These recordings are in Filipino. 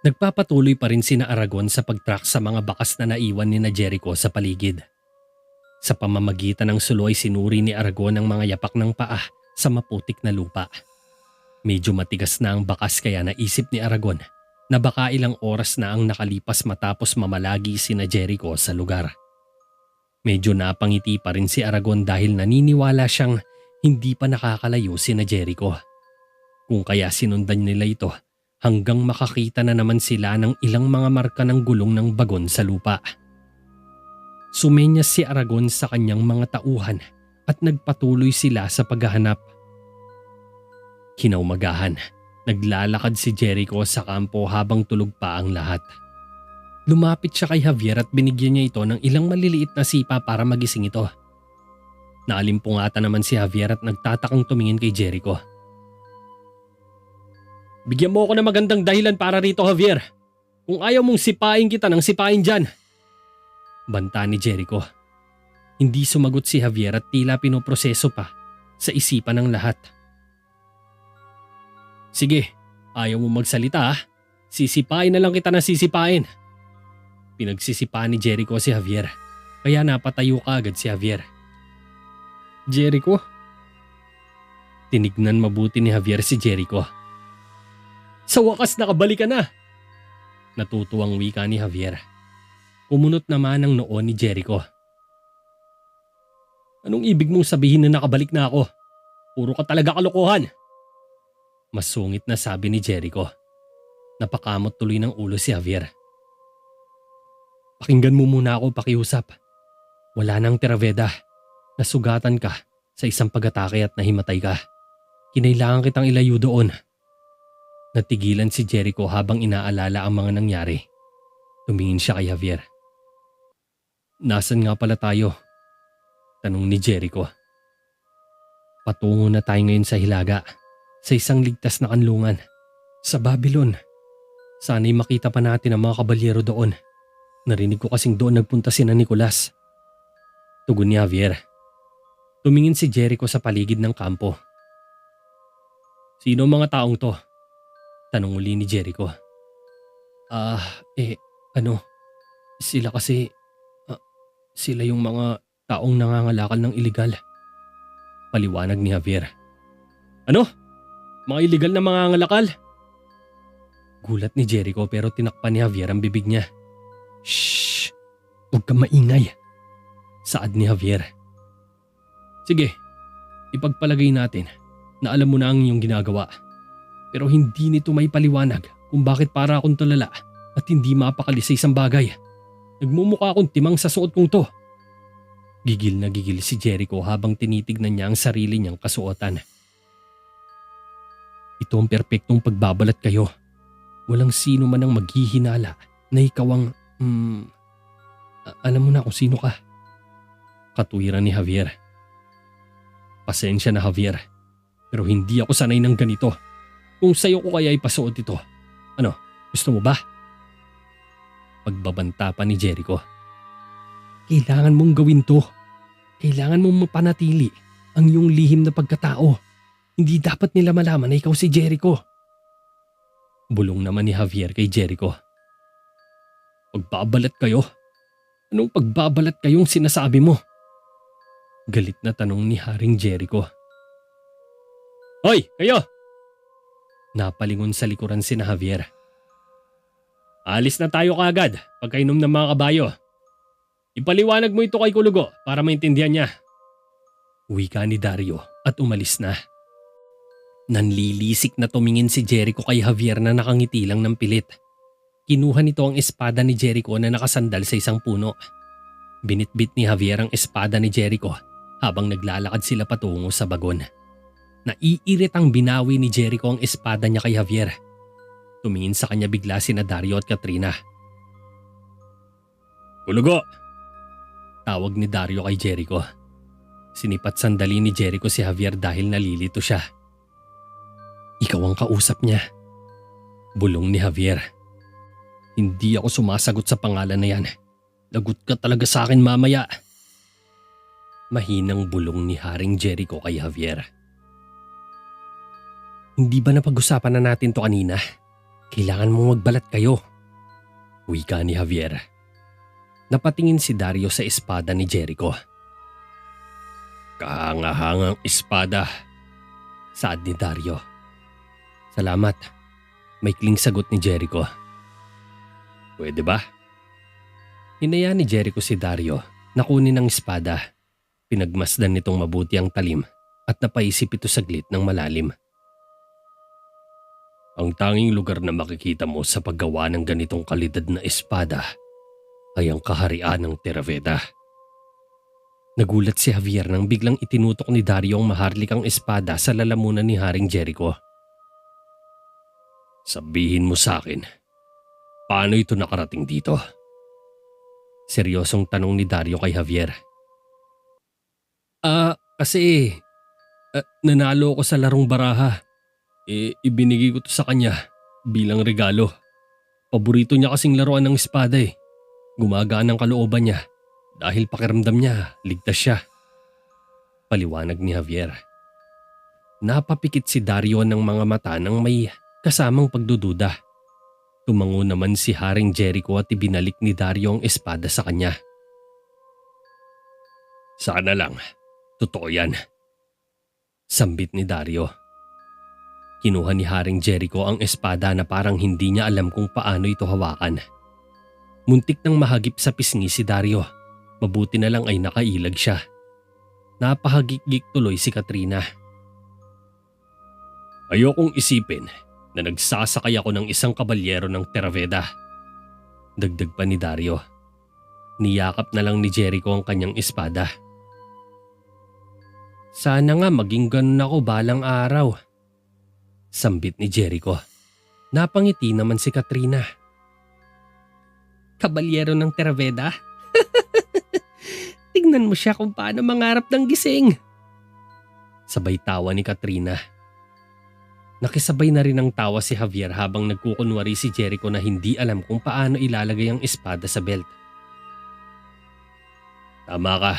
Nagpapatuloy pa rin sina Aragon sa pag-track sa mga bakas na naiwan ni na Jericho sa paligid. Sa pamamagitan ng suloy sinuri ni Aragon ang mga yapak ng paa sa maputik na lupa. Medyo matigas na ang bakas kaya naisip ni Aragon na baka ilang oras na ang nakalipas matapos mamalagi sina Jericho sa lugar. Medyo napangiti pa rin si Aragon dahil naniniwala siyang hindi pa nakakalayo sina Jericho. Kung kaya sinundan nila ito hanggang makakita na naman sila ng ilang mga marka ng gulong ng bagon sa lupa. Sumenyas si Aragon sa kanyang mga tauhan at nagpatuloy sila sa paghahanap. Kinaumagahan, naglalakad si Jericho sa kampo habang tulog pa ang lahat. Lumapit siya kay Javier at binigyan niya ito ng ilang maliliit na sipa para magising ito. Naalimpungatan naman si Javier at nagtatakang tumingin kay Jericho. Bigyan mo ako ng magandang dahilan para rito, Javier. Kung ayaw mong sipain kita ng sipain dyan. Banta ni Jericho. Hindi sumagot si Javier at tila pinoproseso pa sa isipan ng lahat. Sige, ayaw mo magsalita. Sisipain na lang kita na sisipain. Pinagsisipaan ni Jericho si Javier. Kaya napatayo kaagad si Javier. Jericho? Tinignan mabuti ni Javier si Jericho. Sa wakas nakabalik ka na. Natutuwang wika ni Javier. Kumunot naman ang noo ni Jericho. Anong ibig mong sabihin na nakabalik na ako? Puro ka talaga kalokohan. Masungit na sabi ni Jericho. Napakamot tuloy ng ulo si Javier. Pakinggan mo muna ako pakiusap. Wala nang Teraveda. Nasugatan ka sa isang pag-atake at nahimatay ka. Kinailangan kitang ilayo doon. Natigilan si Jericho habang inaalala ang mga nangyari. Tumingin siya kay Javier. Nasaan nga pala tayo? Tanong ni Jericho. Patungo na tayo ngayon sa Hilaga, sa isang ligtas na kanlungan, sa Babylon. Sana'y makita pa natin ang mga kabalyero doon. Narinig ko kasing doon nagpunta sina Nicolas. Tugon ni Javier. Tumingin si Jericho sa paligid ng kampo. Sino ang mga taong to? Tanong uli ni Jericho. Sila kasi, sila yung mga taong nangangalakal ng iligal. Paliwanag ni Javier. Ano? Mga iligal na mangangalakal? Gulat ni Jericho pero tinakpan ni Javier ang bibig niya. Shhh! Huwag kang maingay. Saad ni Javier. Sige, ipagpalagay natin na alam mo na ang iyong ginagawa. Pero hindi nito may paliwanag kung bakit para akong tulala at hindi mapakali sa isang bagay. Nagmumukha akong timang sa suot kong to. Gigil na gigil si Jericho habang tinitignan niya ang sarili niyang kasuotan. Ito ang perpektong pagbabalat kayo. Walang sino man ang maghihinala na ikaw ang, alam mo na kung sino ka. Katuwiran ni Javier. Pasensya na Javier, pero hindi ako sanay ng ganito. Kung sa'yo ko kaya ipasuot ito. Ano, gusto mo ba? Pagbabanta pa ni Jericho. Kailangan mong gawin to. Kailangan mong mapanatili ang iyong lihim na pagkatao. Hindi dapat nila malaman na ikaw si Jericho. Bulong naman ni Javier kay Jericho. Pagbabalat kayo? Anong pagbabalat kayong sinasabi mo? Galit na tanong ni Haring Jericho. Hoy, kayo! Napalingon sa likuran si Javier. Alis na tayo kaagad pagkainom ng mga kabayo. Ipaliwanag mo ito kay Kulugo para maintindihan niya. Wika ni Dario at umalis na. Nanlilisik na tumingin si Jericho kay Javier na nakangiti lang ng pilit. Kinuha nito ang espada ni Jericho na nakasandal sa isang puno. Binitbit ni Javier ang espada ni Jericho habang naglalakad sila patungo sa bagon. Naiirit ang binawi ni Jericho ang espada niya kay Javier. Tumingin sa kanya bigla sina Dario at Katrina. Kulugo! Tawag ni Dario kay Jericho. Sinipat sandali ni Jericho si Javier dahil nalilito siya. Ikaw ang kausap niya. Bulong ni Javier. Hindi ako sumasagot sa pangalan na yan. Lagot ka talaga sa akin mamaya. Mahinang bulong ni Haring Jericho kay Javier. Hindi ba napag-usapan na natin to kanina? Kailangan mo magbalat kayo, wika ni Javier. Napatingin si Dario sa espada ni Jericho. Kahangahangang espada, saad ni Dario. Salamat, maikling sagot ni Jericho. Pwede ba? Hinayaan ni Jericho si Dario na kunin ang espada. Pinagmasdan nitong mabuti ang talim at napaisip ito saglit ng malalim. Ang tanging lugar na makikita mo sa paggawa ng ganitong kalidad na espada ay ang kaharian ng Terraveda. Nagulat si Javier nang biglang itinutok ni Dario ang maharlikang espada sa lalamunan ni Haring Jericho. Sabihin mo sa akin, paano ito nakarating dito? Seryosong tanong ni Dario kay Javier. Kasi nanalo ko sa larong baraha. Ibinigay ko to sa kanya bilang regalo. Paborito niya kasing laruan ng espada eh. Gumagaan ang kalooban niya dahil pakiramdam niya ligtas siya. Paliwanag ni Javier. Napapikit si Dario ng mga mata nang may kasamang pagdududa. Tumango naman si Haring Jericho at ibinalik ni Dario ang espada sa kanya. Sana lang, totoo yan. Sambit ni Dario. Kinuha ni Haring Jericho ang espada na parang hindi niya alam kung paano ito hawakan. Muntik nang mahagip sa pisngi si Dario. Mabuti na lang ay nakailag siya. Napahagik-gik tuloy si Katrina. Ayokong isipin na nagsasakay ako ng isang kabalyero ng Terraveda. Dagdag pa ni Dario. Niyakap na lang ni Jericho ang kanyang espada. Sana nga maging ganun ako balang araw. Sambit ni Jericho. Napangiti naman si Katrina. Kabalyero ng Terraveda? Tignan mo siya kung paano mangarap ng gising. Sabay tawa ni Katrina. Nakisabay na rin ang tawa si Javier habang nagkukunwari si Jericho na hindi alam kung paano ilalagay ang espada sa belt. Tama ka.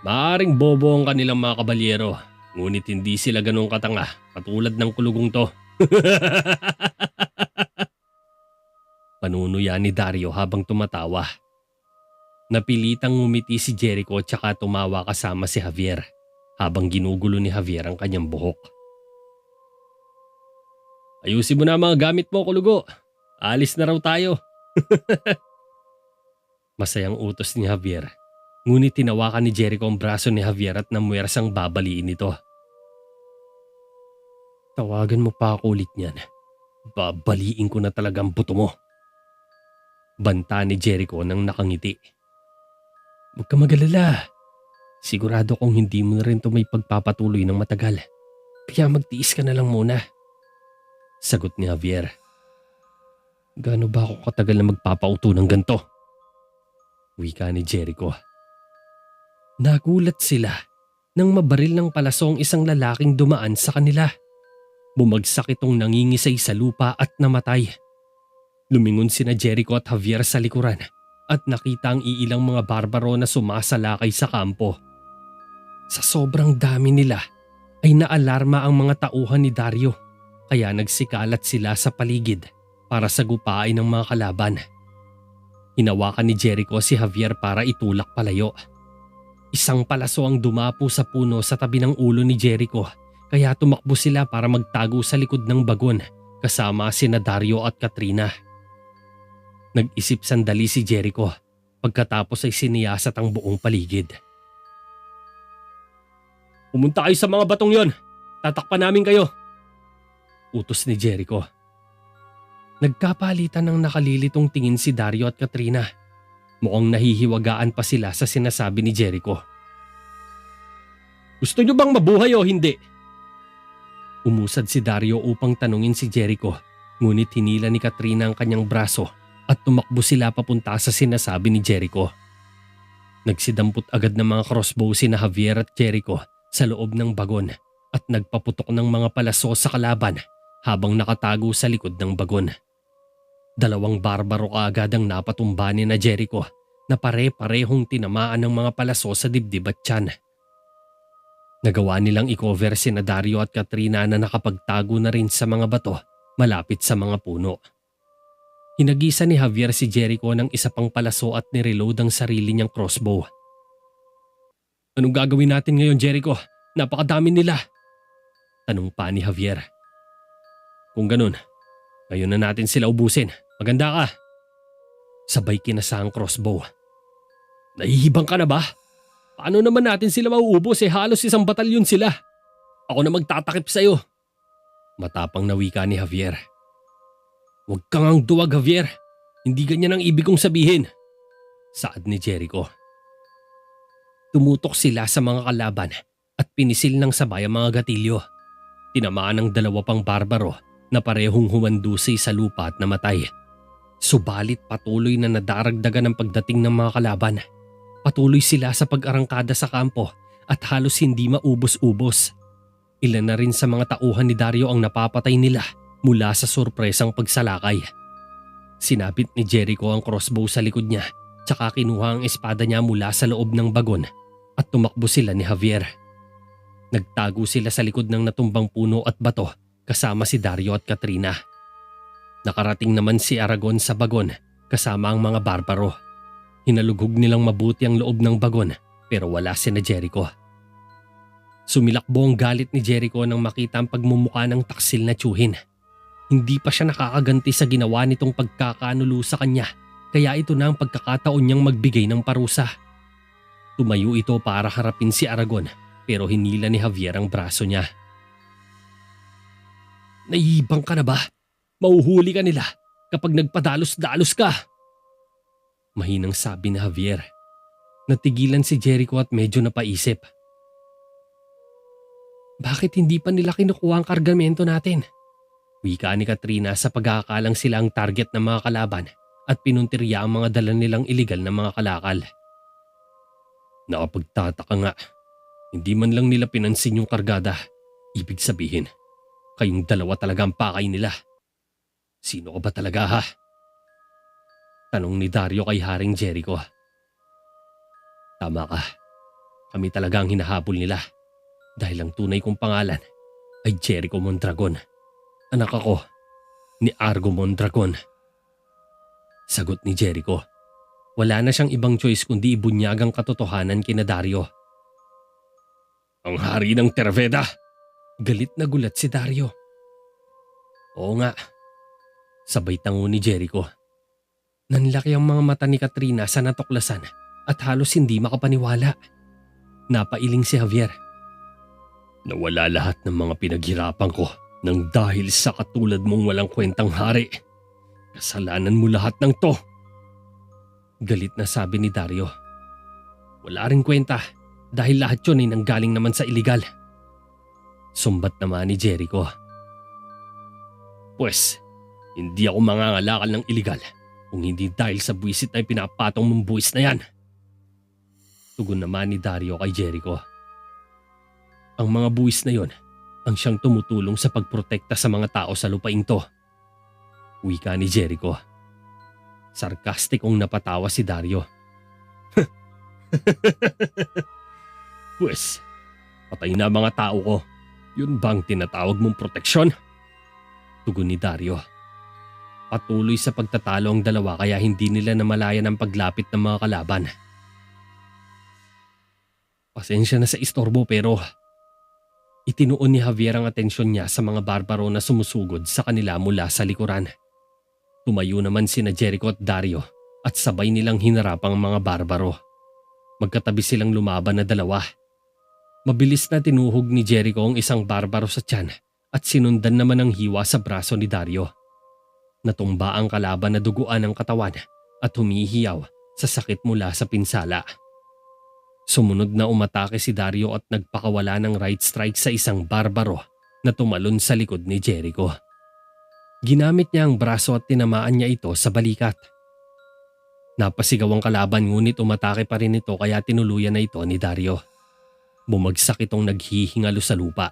Maaring bobo ang kanilang mga kabalyero, ngunit hindi sila ganun katanga katulad ng kulugong to. Panunuya ni Dario habang tumatawa. Napilitang ngumiti si Jericho at saka tumawa kasama si Javier habang ginugulo ni Javier ang kanyang buhok. Ayusin mo na mga gamit mo, kulugo. Alis na raw tayo. Masayang utos ni Javier. Ngunit tinawakan ni Jericho ang braso ni Javier at namuwersang babaliin ito. Tawagan mo pa ako ulit niyan. Babaliin ko na talaga ang buto mo. Banta ni Jericho nang nakangiti. Huwag ka mag-alala. Sigurado kong hindi mo na rin ito may pagpapatuloy ng matagal. Kaya magtiis ka na lang muna. Sagot ni Javier. Gaano ba ako katagal na magpapauto ng ganito? Wika ni Jericho. Nagulat sila nang mabaril ng palaso ang isang lalaking dumaan sa kanila. Bumagsak itong nangingisay sa lupa at namatay. Lumingon sina Jericho at Javier sa likuran at nakita ang iilang mga barbaro na sumasalakay sa kampo. Sa sobrang dami nila ay naalarma ang mga tauhan ni Dario kaya nagsikalat sila sa paligid para sagupain ang mga kalaban. Hinawakan ni Jericho si Javier para itulak palayo. Isang palaso ang dumapo sa puno sa tabi ng ulo ni Jericho kaya tumakbo sila para magtago sa likod ng bagon kasama sina Dario at Katrina. Nag-isip sandali si Jericho pagkatapos ay siniyasat ang buong paligid. Pumunta kayo sa mga batong yon. Tatakpan namin kayo. Utos ni Jericho. Nagkapalitan ng nakalilitong tingin si Dario at Katrina. Mukhang nahihiwagaan pa sila sa sinasabi ni Jericho. Gusto niyo bang mabuhay o hindi? Umusad si Dario upang tanungin si Jericho, ngunit hinila ni Katrina ang kanyang braso at tumakbo sila papunta sa sinasabi ni Jericho. Nagsidampot agad ng mga crossbow sina Javier at Jericho sa loob ng bagon at nagpaputok ng mga palaso sa kalaban habang nakatago sa likod ng bagon. 2 barbaro kaagad ang napatumba ni na Jericho na pare-parehong tinamaan ng mga palaso sa dibdib at tiyan. Nagawa nilang i-cover sina Dario at Katrina na nakapagtago na rin sa mga bato malapit sa mga puno. Hinagisa ni Javier si Jericho ng isa pang palaso at nireload ang sarili niyang crossbow. Anong gagawin natin ngayon, Jericho? Napakadami nila. Tanong pa ni Javier. Kung ganun, ngayon na natin sila ubusin. Maganda ka. Sabay kinasa ang crossbow. Nahihibang ka na ba? Paano naman natin sila mauubos halos isang batalyon sila? Ako na magtatakip sa'yo. Matapang na wika ni Javier. Huwag kang ang duwag, Javier. Hindi ganyan ang ibig kong sabihin. Saad ni Jericho. Tumutok sila sa mga kalaban at pinisil ng sabay ang mga gatilyo. Tinamaan ng dalawa pang barbaro na parehong humandusi sa lupa at namatay. Subalit patuloy na nadaragdagan ang pagdating ng mga kalaban. Patuloy sila sa pag-arangkada sa kampo at halos hindi maubos-ubos. Ilan na rin sa mga tauhan ni Dario ang napapatay nila mula sa sorpresang pagsalakay. Sinabit ni Jericho ang crossbow sa likod niya tsaka kinuha ang espada niya mula sa loob ng bagon at tumakbo sila ni Javier. Nagtago sila sa likod ng natumbang puno at bato kasama si Dario at Katrina. Nakarating naman si Aragon sa bagon kasama ang mga barbaro. Hinalughog nilang mabuti ang loob ng bagon pero wala sina Jericho. Sumilakbo ang galit ni Jericho nang makita ang pagmumukha ng taksil na tiyuhin. Hindi pa siya nakakaganti sa ginawa nitong pagkakanulo sa kanya kaya ito na ang pagkakataon niyang magbigay ng parusa. Tumayo ito para harapin si Aragon pero hinila ni Javier ang braso niya. Nahihibang ka na ba? Mauhuli ka nila kapag nagpadalos-dalos ka. Mahinang sabi ni Javier. Natigilan si Jericho at medyo napaisip. Bakit hindi pa nila kinukuha ang kargamento natin? Wika ni Katrina sa pagkakalang sila ang target ng mga kalaban at pinuntirya ang mga dala nilang iligal na mga kalakal. Nakapagtataka nga. Hindi man lang nila pinansin yung kargada. Ibig sabihin, kayong dalawa talaga ang pakay nila. Sino ka ba talaga ha? Tanong ni Dario kay Haring Jericho. Tama ka. Kami talaga ang hinahabol nila. Dahil ang tunay kong pangalan ay Jericho Mondragon. Anak ako ni Argo Mondragon. Sagot ni Jericho. Wala na siyang ibang choice kundi ibunyag ang katotohanan kina Dario. Ang hari ng Terveda! Galit na gulat si Dario. Oo nga. Sabay tango ni Jericho. Nanlaki ang mga mata ni Katrina sa natuklasan at halos hindi makapaniwala. Napailing si Javier. Nawala lahat ng mga pinaghirapan ko nang dahil sa katulad mong walang kwentang hari. Kasalanan mo lahat ng to. Galit na sabi ni Dario. Wala ring kwenta dahil lahat yun ay nanggaling naman sa iligal. Sumbat naman ni Jericho. Pwes, hindi ako mangangalakal ng iligal kung hindi dahil sa buwisit na pinapatong mong buwis na yan. Tugon naman ni Dario kay Jericho. Ang mga buwis na yon ang siyang tumutulong sa pagprotekta sa mga tao sa lupaing to. Wika ni Jericho. Sarkastikong napatawa si Dario. Pwes, patay na mga tao ko. Yun bang tinatawag mong proteksyon? Tugon ni Dario. Patuloy sa pagtatalo ang dalawa kaya hindi nila namalayan ang paglapit ng mga kalaban. Pasensya na sa istorbo pero itinuon ni Javier ang atensyon niya sa mga barbaro na sumusugod sa kanila mula sa likuran. Tumayo naman sina Jericho at Dario at sabay nilang hinarap ang mga barbaro. Magkatabi silang lumaban na dalawa. Mabilis na tinuhog ni Jericho ang isang barbaro sa tiyan at sinundan naman ang hiwa sa braso ni Dario. Natumba ang kalaban na duguan ang katawan at humihiyaw sa sakit mula sa pinsala. Sumunod na umatake si Dario at nagpakawala ng right strike sa isang barbaro na tumalon sa likod ni Jericho. Ginamit niya ang braso at tinamaan niya ito sa balikat. Napasigaw ang kalaban ngunit umatake pa rin ito kaya tinuluyan na ito ni Dario. Bumagsak itong naghihingalo sa lupa.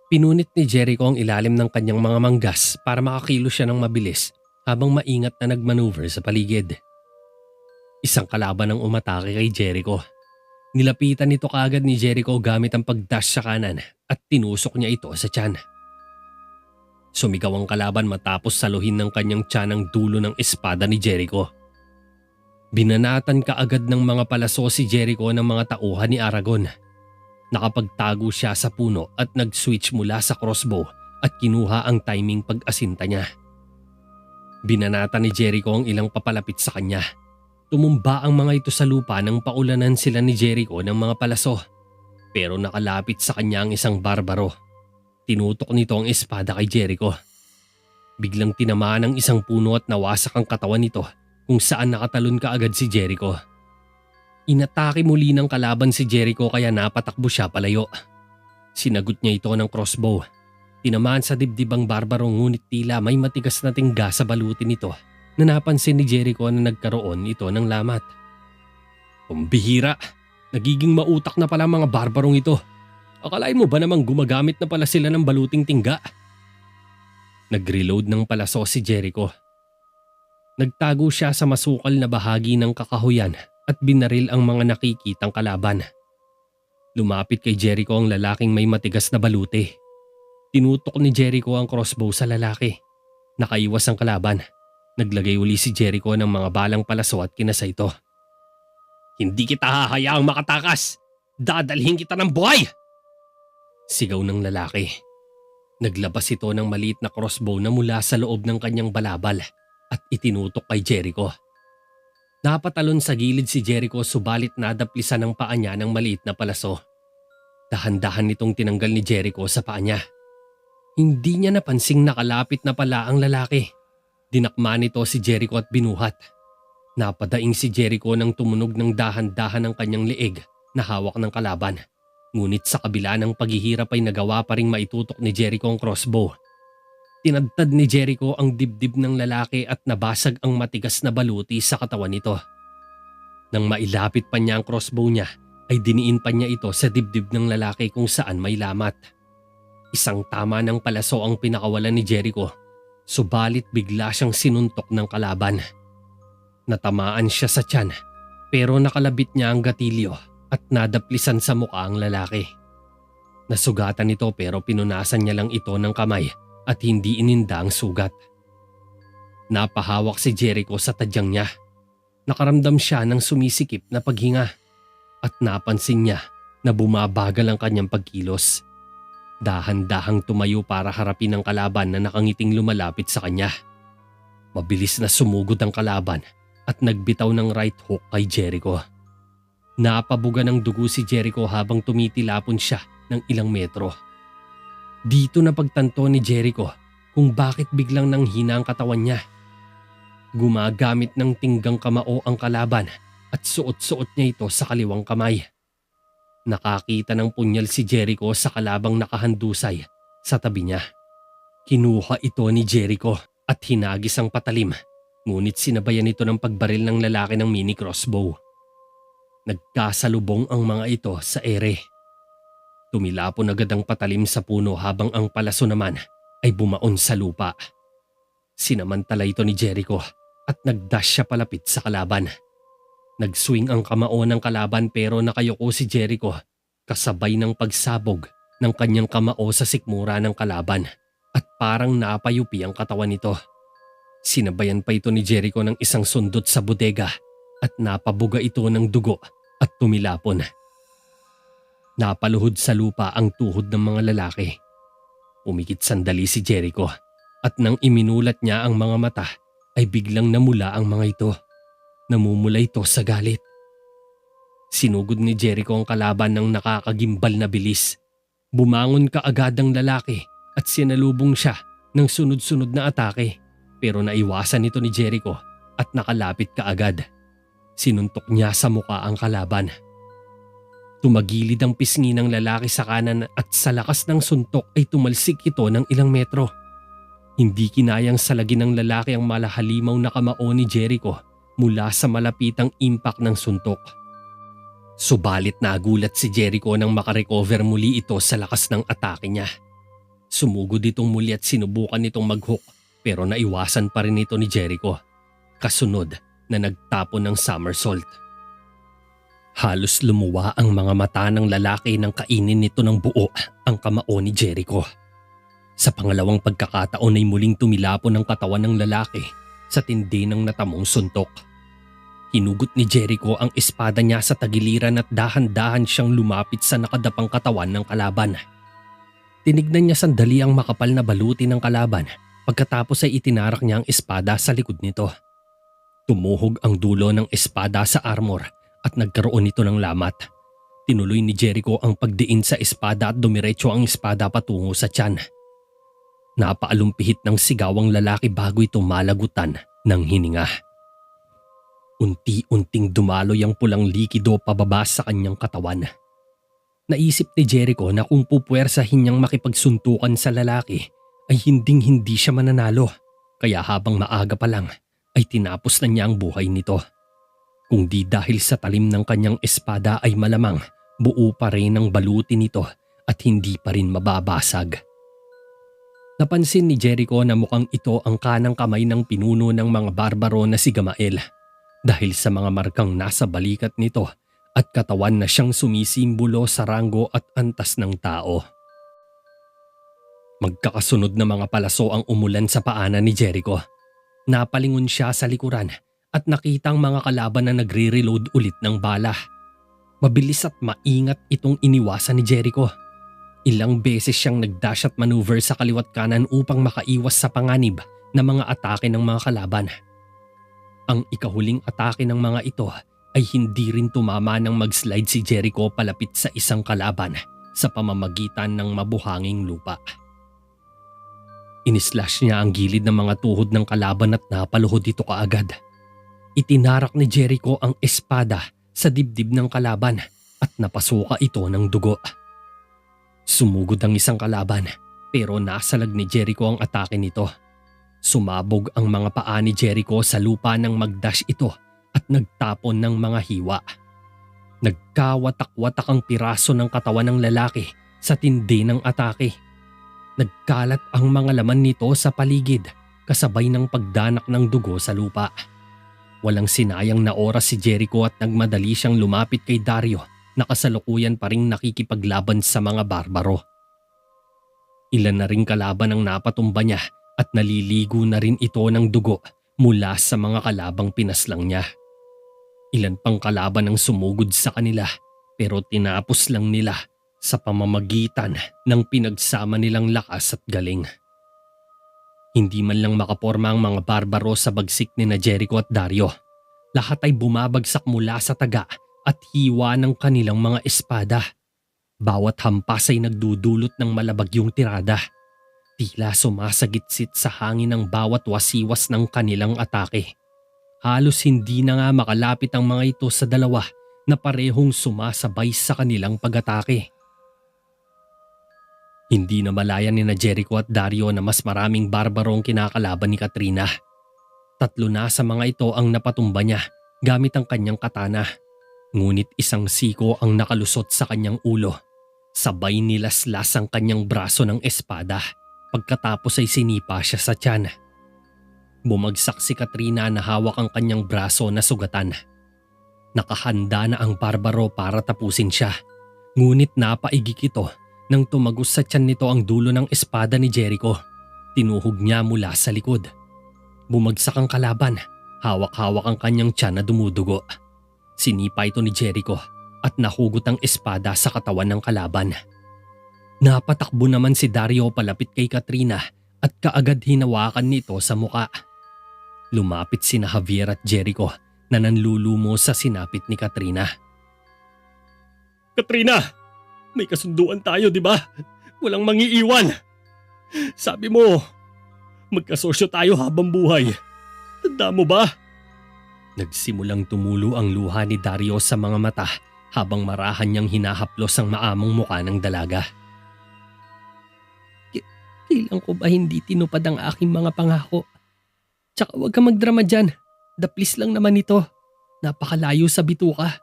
Pinunit ni Jericho ang ilalim ng kanyang mga manggas para makakilos siya ng mabilis habang maingat na nagmaneuver sa paligid. Isang kalaban ang umatake kay Jericho. Nilapitan nito kaagad ni Jericho gamit ang pagdash sa kanan at tinusok niya ito sa tiyan. Sumigaw ang kalaban matapos saluhin ng kanyang tiyanang dulo ng espada ni Jericho. Binanatan kaagad ng mga palaso si Jericho ng mga tauhan ni Aragon. Nakapagtago siya sa puno at nag-switch mula sa crossbow at kinuha ang timing pag-asinta niya. Binanatan ni Jericho ang ilang papalapit sa kanya. Tumumba ang mga ito sa lupa nang paulanan sila ni Jericho ng mga palaso. Pero nakalapit sa kanya ang isang barbaro. Tinutok nito ang espada kay Jericho. Biglang tinamaan ang isang puno at nawasak ang katawan nito kung saan nakatalon kaagad si Jericho. Inatake muli ng kalaban si Jericho kaya napatakbo siya palayo. Sinagot niya ito ng crossbow. Tinamaan sa dibdib ang barbaro ngunit tila may matigas na tingga sa balutin nito na napansin ni Jericho na nagkaroon ito ng lamat. Pambihira, nagiging mautak na pala mga barbarong ito. Akalain mo ba namang gumagamit na pala sila ng baluting tingga? Nag-reload ng palaso si Jericho. Nagtago siya sa masukal na bahagi ng kakahuyan at binaril ang mga nakikitang kalaban. Lumapit kay Jericho ang lalaking may matigas na baluti. Tinutok ni Jericho ang crossbow sa lalaki. Nakaiwas ang kalaban. Naglagay uli si Jericho ng mga balang palaso at kinasa ito. Hindi kita hahayaang makatakas! Dadalhin kita ng buhay! Sigaw ng lalaki. Naglabas ito ng maliit na crossbow na mula sa loob ng kanyang balabal at itinutok kay Jericho. Napatalon sa gilid si Jericho subalit nadaplisan ng paa niya ng maliit na palaso. Dahan-dahan nitong tinanggal ni Jericho sa paa niya. Hindi niya napansing nakalapit na pala ang lalaki. Dinakma nito si Jericho at binuhat. Napadaing si Jericho nang tumunog ng dahan-dahan ang kanyang leeg na hawak ng kalaban. Ngunit sa kabila ng paghihirap ay nagawa pa ring maitutok ni Jericho ang crossbow. Tinadtad ni Jericho ang dibdib ng lalaki at nabasag ang matigas na baluti sa katawan nito. Nang mailapit pa niya ang crossbow niya ay diniin pa niya ito sa dibdib ng lalaki kung saan may lamat. Isang tama ng palaso ang pinakawalan ni Jericho, subalit bigla siyang sinuntok ng kalaban. Natamaan siya sa tiyan pero nakalabit niya ang gatilyo at nadaplisan sa mukha ang lalaki. Nasugatan ito pero pinunasan niya lang ito ng kamay at hindi ininda ang sugat. Napahawak si Jericho sa tadyang niya. Nakaramdam siya ng sumisikip na paghinga at napansin niya na bumabagal ang kanyang pagkilos. Dahan-dahang tumayo para harapin ang kalaban na nakangiting lumalapit sa kanya. Mabilis na sumugod ang kalaban at nagbitaw ng right hook kay Jericho. Napabuga ng dugo si Jericho habang tumitilapon siya ng ilang metro. Dito na pagtanto ni Jericho kung bakit biglang nanghina ang katawan niya. Gumagamit ng tinggang kamao ang kalaban at suot-suot niya ito sa kaliwang kamay. Nakakita ng punyal si Jericho sa kalabang nakahandusay sa tabi niya. Kinuha ito ni Jericho at hinagis ang patalim, ngunit sinabayan ito ng pagbaril ng lalaki ng mini crossbow. Nagkasalubong ang mga ito sa ere. Tumilapon agad ang patalim sa puno habang ang palaso naman ay bumaon sa lupa. Sinamantala ito ni Jericho at nagdash siya palapit sa kalaban. Nagswing ang kamao ng kalaban pero nakayuko si Jericho kasabay ng pagsabog ng kanyang kamao sa sikmura ng kalaban at parang napayupi ang katawan nito. Sinabayan pa ito ni Jericho ng isang sundot sa bodega at napabuga ito ng dugo at tumilapon. Napaluhod sa lupa ang tuhod ng mga lalaki. Umikit sandali si Jericho at nang iminulat niya ang mga mata ay biglang namula ang mga ito. Namumula ito sa galit. Sinugod ni Jericho ang kalaban ng nakakagimbal na bilis. Bumangon kaagad ang lalaki at sinalubong siya ng sunod-sunod na atake pero naiwasan ito ni Jericho at nakalapit kaagad. Sinuntok niya sa mukha ang kalaban. Tumagilid ang pisngi ng lalaki sa kanan at sa lakas ng suntok ay tumalsik ito ng ilang metro. Hindi kinayang salagin ng lalaki ang malahalimaw na kamao ni Jericho mula sa malapitang impact ng suntok. Subalit nagulat si Jericho nang makarecover muli ito sa lakas ng atake niya. Sumugod itong muli at sinubukan itong mag-hook pero naiwasan pa rin ito ni Jericho. Kasunod na nagtapon ng somersault. Halos lumuwa ang mga mata ng lalaki nang kainin nito ng buo ang kamao ni Jericho. Sa pangalawang pagkakataon ay muling tumilapon ang katawan ng lalaki sa tindi ng natamong suntok. Hinugot ni Jericho ang espada niya sa tagiliran at dahan-dahan siyang lumapit sa nakadapang katawan ng kalaban. Tinignan niya sandali ang makapal na baluti ng kalaban pagkatapos ay itinarak niya ang espada sa likod nito. Tumuhog ang dulo ng espada sa armor at nagkaroon nito ng lamat. Tinuloy ni Jericho ang pagdiin sa espada at dumiretso ang espada patungo sa tiyan. Napaalumpihit ng sigawang lalaki bago ito malagutan ng hininga. Unti-unting dumaloy ang pulang likido pababa sa kanyang katawan. Naisip ni Jericho na kung pupuwersahin niyang makipagsuntukan sa lalaki ay hinding-hindi siya mananalo. Kaya habang maaga pa lang ay tinapos na niya ang buhay nito. Kung di dahil sa talim ng kanyang espada ay malamang buo pa rin ang baluti nito at hindi pa rin mababasag. Napansin ni Jericho na mukhang ito ang kanang kamay ng pinuno ng mga barbaro na si Gamael dahil sa mga markang nasa balikat nito at katawan na siyang sumisimbolo sa ranggo at antas ng tao. Magkakasunod na mga palaso ang umulan sa paanan ni Jericho. Napalingon siya sa likuran at nakitang mga kalaban na nagre-reload ulit ng bala. Mabilis at maingat itong iniwasan ni Jericho. Ilang beses siyang nagdash at maneuver sa kaliwat kanan upang makaiwas sa panganib na mga atake ng mga kalaban. Ang ikahuling atake ng mga ito ay hindi rin tumama nang mag-slide si Jericho palapit sa isang kalaban sa pamamagitan ng mabuhanging lupa. Inislash niya ang gilid ng mga tuhod ng kalaban at napaluhod ito kaagad. Itinarak ni Jericho ang espada sa dibdib ng kalaban at napasuka ito ng dugo. Sumugod ang isang kalaban pero nasalag ni Jericho ang atake nito. Sumabog ang mga paa ni Jericho sa lupa nang magdash ito at nagtapon ng mga hiwa. Nagkawatak-watak ang piraso ng katawan ng lalaki sa tindi ng atake. Nagkalat ang mga laman nito sa paligid kasabay ng pagdanak ng dugo sa lupa. Walang sinayang na oras si Jericho at nagmadali siyang lumapit kay Dario na kasalukuyan pa ring nakikipaglaban sa mga barbaro. Ilan na ring kalaban ang napatumba niya at naliligo na rin ito ng dugo mula sa mga kalabang pinaslang niya. Ilan pang kalaban ang sumugod sa kanila pero tinapos lang nila sa pamamagitan ng pinagsama nilang lakas at galing. Hindi man lang makaporma ang mga barbaro sa bagsik ni na Jericho at Dario. Lahat ay bumabagsak mula sa taga at hiwa ng kanilang mga espada. Bawat hampas ay nagdudulot ng malabagyong tirada. Tila sumasagitsit sa hangin ang bawat wasiwas ng kanilang atake. Halos hindi na nga makalapit ang mga ito sa dalawa na parehong sumasabay sa kanilang pag-atake. Hindi na malaya ni na Jericho at Dario na mas maraming barbaro ang kinakalaban ni Katrina. 3 na sa mga ito ang napatumba niya gamit ang kanyang katana. Ngunit isang siko ang nakalusot sa kanyang ulo. Sabay nilaslas ang kanyang braso ng espada. Pagkatapos ay sinipa siya sa tiyan. Bumagsak si Katrina na hawak ang kanyang braso na sugatan. Nakahanda na ang barbaro para tapusin siya. Ngunit napaigik ito nang tumagos sa tiyan nito ang dulo ng espada ni Jericho. Tinuhog niya mula sa likod. Bumagsak ang kalaban. Hawak-hawak ang kanyang tiyan na dumudugo. Sinipa ito ni Jericho at nahugot ang espada sa katawan ng kalaban. Napatakbo naman si Dario palapit kay Katrina at kaagad hinawakan nito sa muka. Lumapit sina Javier at Jericho na nanlulumo sa sinapit ni Katrina. Katrina! May kasunduan tayo, di ba? Walang mangiiwan. Sabi mo, magkasosyo tayo habang buhay. Tanda mo ba? Nagsimulang tumulo ang luha ni Dario sa mga mata habang marahan niyang hinahaplos ang maamong muka ng dalaga. Kailan ko ba hindi tinupad ang aking mga pangako? Tsaka huwag ka magdrama dyan. Daplis lang naman ito. Napakalayo sa bituka.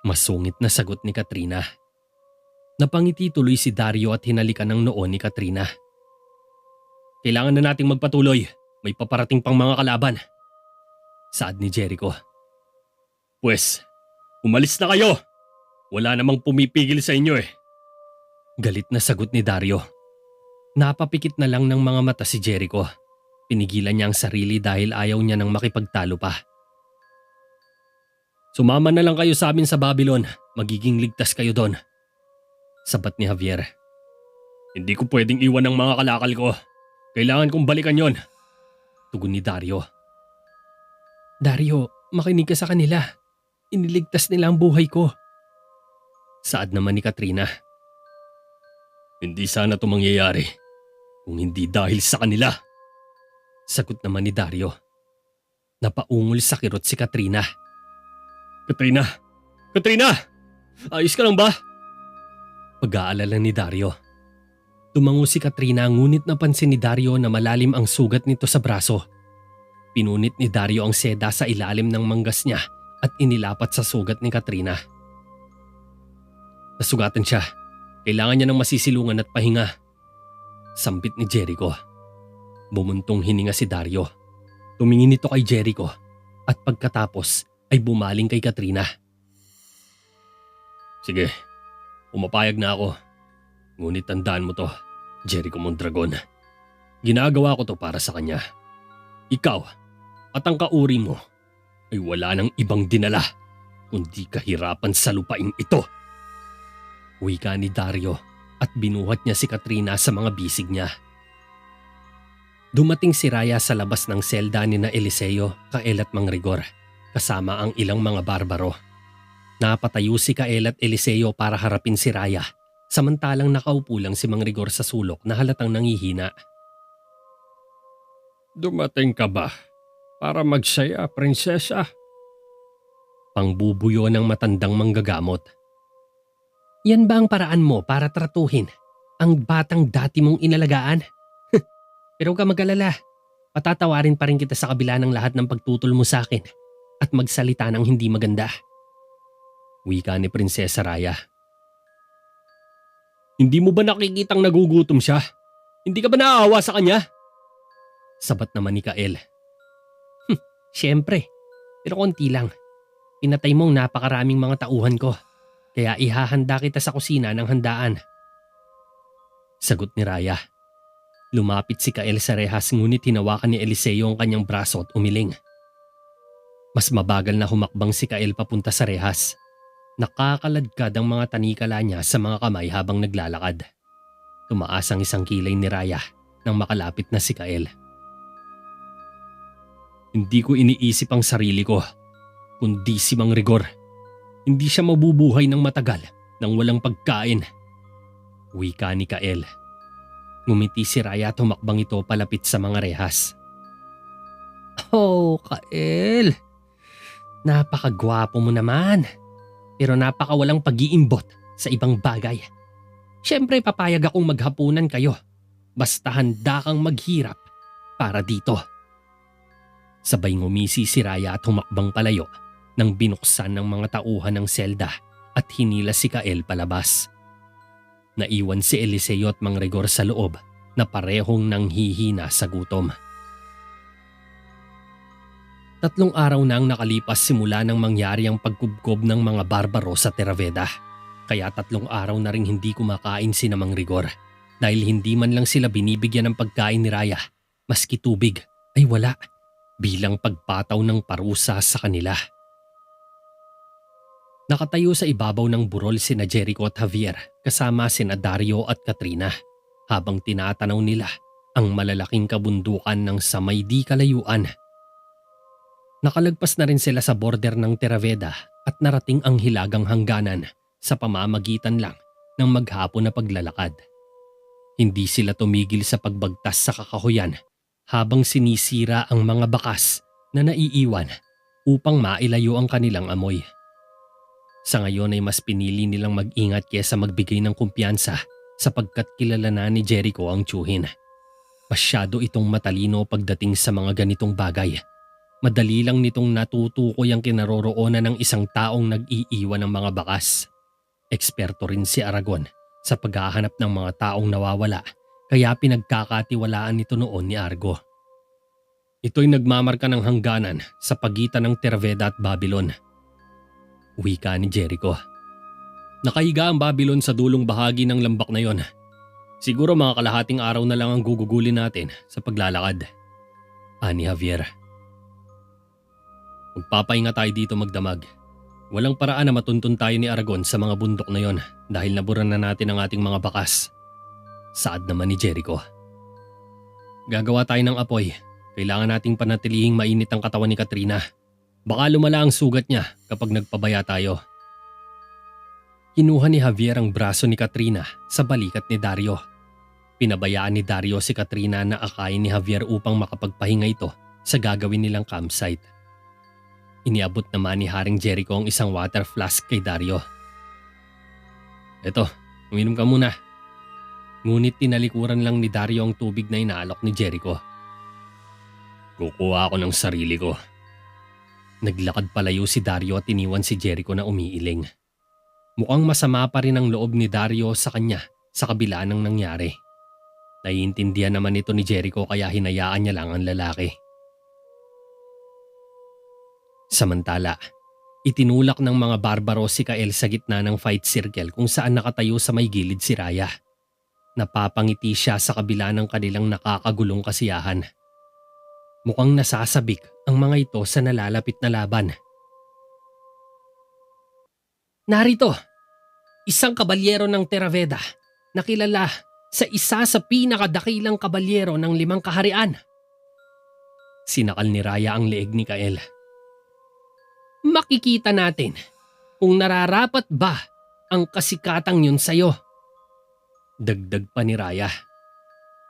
Masungit na sagot ni Katrina. Napangiti tuloy si Dario at hinalikan ng noo ni Katrina. Kailangan na nating magpatuloy. May paparating pang mga kalaban. Saad ni Jericho. Pwes, umalis na kayo. Wala namang pumipigil sa inyo eh. Galit na sagot ni Dario. Napapikit na lang ng mga mata si Jericho. Pinigilan niya ang sarili dahil ayaw niya nang makipagtalo pa. Sumama na lang kayo sa amin sa Babylon. Magiging ligtas kayo doon. Sabat ni Javier. Hindi ko pwedeng iwan ang mga kalakal ko. Kailangan kong balikan yon. Tugon ni Dario. Dario, makinig ka sa kanila. Iniligtas nila ang buhay ko. Saad naman ni Katrina. Hindi sana ito mangyayari kung hindi dahil sa kanila. Sagot naman ni Dario. Napaungol sa kirot si Katrina. Katrina! Katrina! Ayos ka lang ba? Pag-aalala ni Dario. Tumango si Katrina ngunit napansin ni Dario na malalim ang sugat nito sa braso. Pinunit ni Dario ang seda sa ilalim ng manggas niya at inilapat sa sugat ni Katrina. Nasugatan siya. Kailangan niya ng masisilungan at pahinga. Sambit ni Jericho. Bumuntong hininga si Dario. Tumingin ito kay Jericho at pagkatapos ay bumaling kay Katrina. Sige, pumapayag na ako. Ngunit tandaan mo to, Jericho Mondragon. Ginagawa ko to para sa kanya. Ikaw at ang kauri mo ay wala nang ibang dinala kundi kahirapan sa lupaing ito. Wika ni Dario at binuhat niya si Katrina sa mga bisig niya. Dumating si Raya sa labas ng selda ni na Eliseo, Kael at Mang Rigor, kasama ang ilang mga barbaro. Napatayo si Kael at Eliseo para harapin si Raya, samantalang nakaupo lang si Mang Rigor sa sulok na halatang nangihina. Dumating ka ba para magsaya, prinsesa? Pangbubuyo ng matandang manggagamot. Yan ba ang paraan mo para tratuhin ang batang dati mong inalagaan? Pero huwag ka mag-alala, patatawarin pa rin kita sa kabila ng lahat ng pagtutol mo sa akin at magsalita ng hindi maganda. Wika ni Prinsesa Raya. Hindi mo ba nakikitang nagugutom siya? Hindi ka ba naaawa sa kanya? Sabat naman ni Kael. Siyempre, pero konti lang. Pinatay mong napakaraming mga tauhan ko, kaya ihahanda kita sa kusina ng handaan. Sagot ni Raya. Lumapit si Kael sa rehas ngunit hinawakan ni Eliseo ang kanyang braso at umiling. Mas mabagal na humakbang si Kael papunta sa rehas. Nakakaladkad ang mga tanikala niya sa mga kamay habang naglalakad. Tumaas ang isang kilay ni Raya nang makalapit na si Kael. Hindi ko iniisip ang sarili ko, kundi si Mang Rigor. Hindi siya mabubuhay ng matagal nang walang pagkain. Wika ni Kael. Ngumiti si Raya at humakbang ito palapit sa mga rehas. Oh, Kael. Napakagwapo mo naman. Pero napakawalang pag-iimbot sa ibang bagay. Siyempre papayag akong maghapunan kayo. Basta handa kang maghirap para dito. Sabay ngumisi si Raya at humakbang palayo nang binuksan ng mga tauhan ng selda at hinila si Kael palabas. Naiwan si Eliseo at Mang Rigor sa loob na parehong nanghihina sa gutom. 3 araw na ang nakalipas simula nang mangyari ang pagkubkob ng mga barbaro sa Terraveda. Kaya 3 araw na ring hindi kumakain si Mang Rigor dahil hindi man lang sila binibigyan ng pagkain ni Raya, maski tubig ay wala bilang pagpataw ng parusa sa kanila. Nakatayo sa ibabaw ng burol sina Jericho at Javier kasama sina Dario at Katrina habang tinatanaw nila ang malalaking kabundukan ng sa may di kalayuan. Nakalagpas na rin sila sa border ng Terraveda at narating ang hilagang hangganan sa pamamagitan lang ng maghapon na paglalakad. Hindi sila tumigil sa pagbagtas sa kakahuyan habang sinisira ang mga bakas na naiiwan upang mailayo ang kanilang amoy. Sa ngayon ay mas pinili nilang mag-ingat kaysa magbigay ng kumpiyansa sapagkat kilala na ni Jericho ang tiyuhin. Masyado itong matalino pagdating sa mga ganitong bagay. Madali lang nitong natutukoy ang kinaroroonan ng isang taong nag-iiwan ng mga bakas. Eksperto rin si Aragon sa paghahanap ng mga taong nawawala kaya pinagkakatiwalaan nito noon ni Argo. Ito'y nagmamarka ng hangganan sa pagitan ng Terraveda at Babylon. Wika ni Jericho. Nakahiga ang Babylon sa dulong bahagi ng lambak na yon. Siguro mga kalahating araw na lang ang gugugulin natin sa paglalakad. Ani Javier. Magpapahinga tayo dito magdamag. Walang paraan na matuntun tayo ni Aragon sa mga bundok na yon dahil naburan na natin ang ating mga bakas. Saad naman ni Jericho. Gagawa tayo ng apoy. Kailangan nating panatilihing mainit ang katawan ni Katrina. Baka lumala ang sugat niya kapag nagpabaya tayo. Kinuha ni Javier ang braso ni Katrina sa balikat ni Dario. Pinabayaan ni Dario si Katrina na akayin ni Javier upang makapagpahinga ito sa gagawin nilang campsite. Iniabot naman ni Haring Jericho ang isang water flask kay Dario. Eto, uminom ka muna. Ngunit tinalikuran lang ni Dario ang tubig na inaalok ni Jericho. Kukuha ako ng sarili ko. Naglakad palayo si Dario at iniwan si Jericho na umiiling. Mukhang masama pa rin ang loob ni Dario sa kanya sa kabila ng nangyari. Naiintindihan naman ito ni Jericho kaya hinayaan niya lang ang lalaki. Samantala, itinulak ng mga barbaro si Kael sa gitna ng fight circle kung saan nakatayo sa may gilid si Raya. Napapangiti siya sa kabila ng kanilang nakakagulong kasiyahan. Mukhang nasasabik ang mga ito sa nalalapit na laban. Narito, isang kabalyero ng Terraveda na kilala sa isa sa pinakadakilang kabalyero ng 5 kaharian. Sinakal ni Raya ang leeg ni Kael. Makikita natin kung nararapat ba ang kasikatang yun sa'yo. Dagdag pa ni Raya.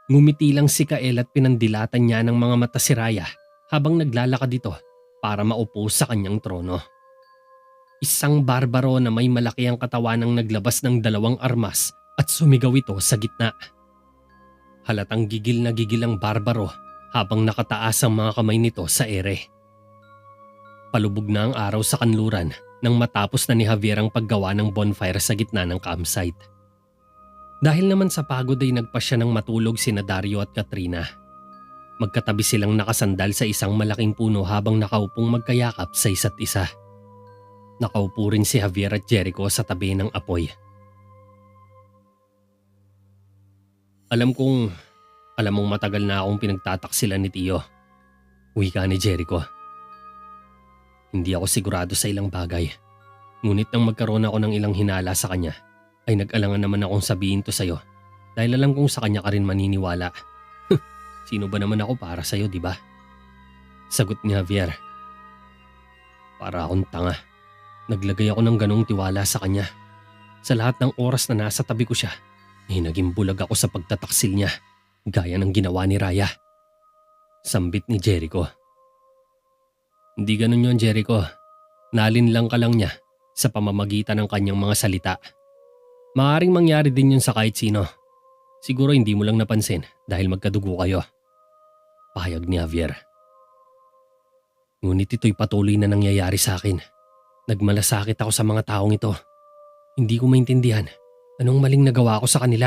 Ngumiti lang si Kael at pinandilatan niya ng mga mata si Raya habang naglalakad ito para maupo sa kanyang trono. Isang barbaro na may malaki ang katawan ang naglabas ng 2 armas at sumigaw ito sa gitna. Halatang gigil na gigil ang barbaro habang nakataas ang mga kamay nito sa ere. Palubog na ang araw sa kanluran nang matapos na ni Javier ang paggawa ng bonfire sa gitna ng campsite. Dahil naman sa pagod ay nagpa siya ng matulog sina Dario at Katrina. Magkatabi silang nakasandal sa isang malaking puno habang nakaupong magkayakap sa isa't isa. Nakaupo rin si Javier at Jericho sa tabi ng apoy. Alam mong matagal na akong pinagtataksilan ni Tio. Wika ni Jericho. Hindi ako sigurado sa ilang bagay. Ngunit nang magkaroon ako ng ilang hinala sa kanya, ay nag-alangan naman akong sabihin to sa'yo dahil alam kong sa kanya ka rin maniniwala. Sino ba naman ako para sa'yo, di ba? Sagot ni Javier. Para akong tanga. Naglagay ako ng ganong tiwala sa kanya. Sa lahat ng oras na nasa tabi ko siya, ay naging bulag ako sa pagtataksil niya, gaya ng ginawa ni Raya. Sambit ni Jericho. Hindi ganun yon, Jericho. Nalinlang ka lang niya sa pamamagitan ng kanyang mga salita. Maaaring mangyari din yun sa kahit sino. Siguro hindi mo lang napansin dahil magkadugo kayo. Pahayag ni Javier. Ngunit ito'y patuloy na nangyayari sa akin. Nagmalasakit ako sa mga taong ito. Hindi ko maintindihan anong maling nagawa ko sa kanila.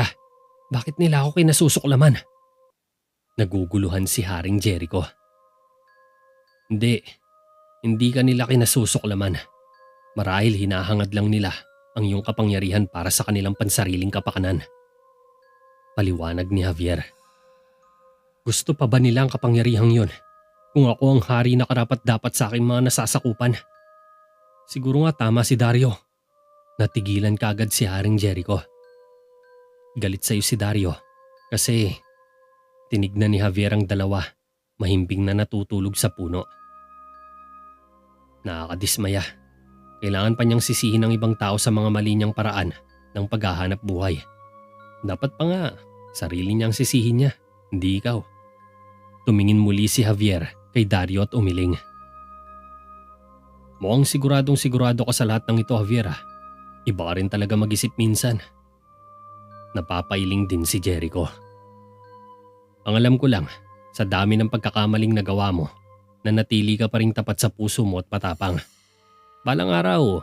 Bakit nila ako kinasusuklaman? Naguguluhan si Haring Jericho. Hindi ka nila kinasusuklaman. Marahil hinahangad lang nila ang iyong kapangyarihan para sa kanilang pansariling kapakanan. Paliwanag ni Javier. Gusto pa ba nila ang kapangyarihang yun? Kung ako ang hari na karapat-dapat sa aking mga nasasakupan? Siguro nga tama si Dario. Natigilan kaagad si Haring Jericho. Galit sa iyo si Dario kasi tinignan ni Javier ang 2, mahimbing na natutulog sa puno. Nakakadismaya. Kailangan pa niyang sisihin ng ibang tao sa mga mali niyang paraan ng paghahanap buhay. Dapat pa nga, sarili niyang sisihin niya, hindi ikaw. Tumingin muli si Javier kay Dario at umiling. Mukhang sigurado ka sa lahat ng ito, Javier. Iba ka rin talaga mag-isip minsan. Napapailing din si Jericho. Ang alam ko lang, sa dami ng pagkakamaling nagawa mo, nanatili ka pa rin tapat sa puso mo at patapang. Balang araw,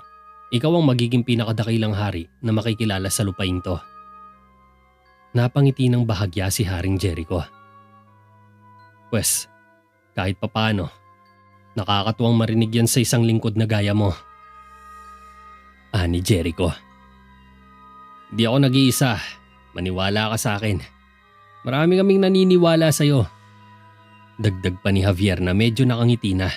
ikaw ang magiging pinakadakilang hari na makikilala sa lupain to. Napangiti ng bahagya si Haring Jericho. Pwes, kahit papaano, nakakatuwang marinig yan sa isang lingkod na gaya mo. Ani Jericho. Di ako nag-iisa. Maniwala ka sa akin. Marami kaming naniniwala sa'yo. Dagdag pa ni Javier na medyo nakangiti na.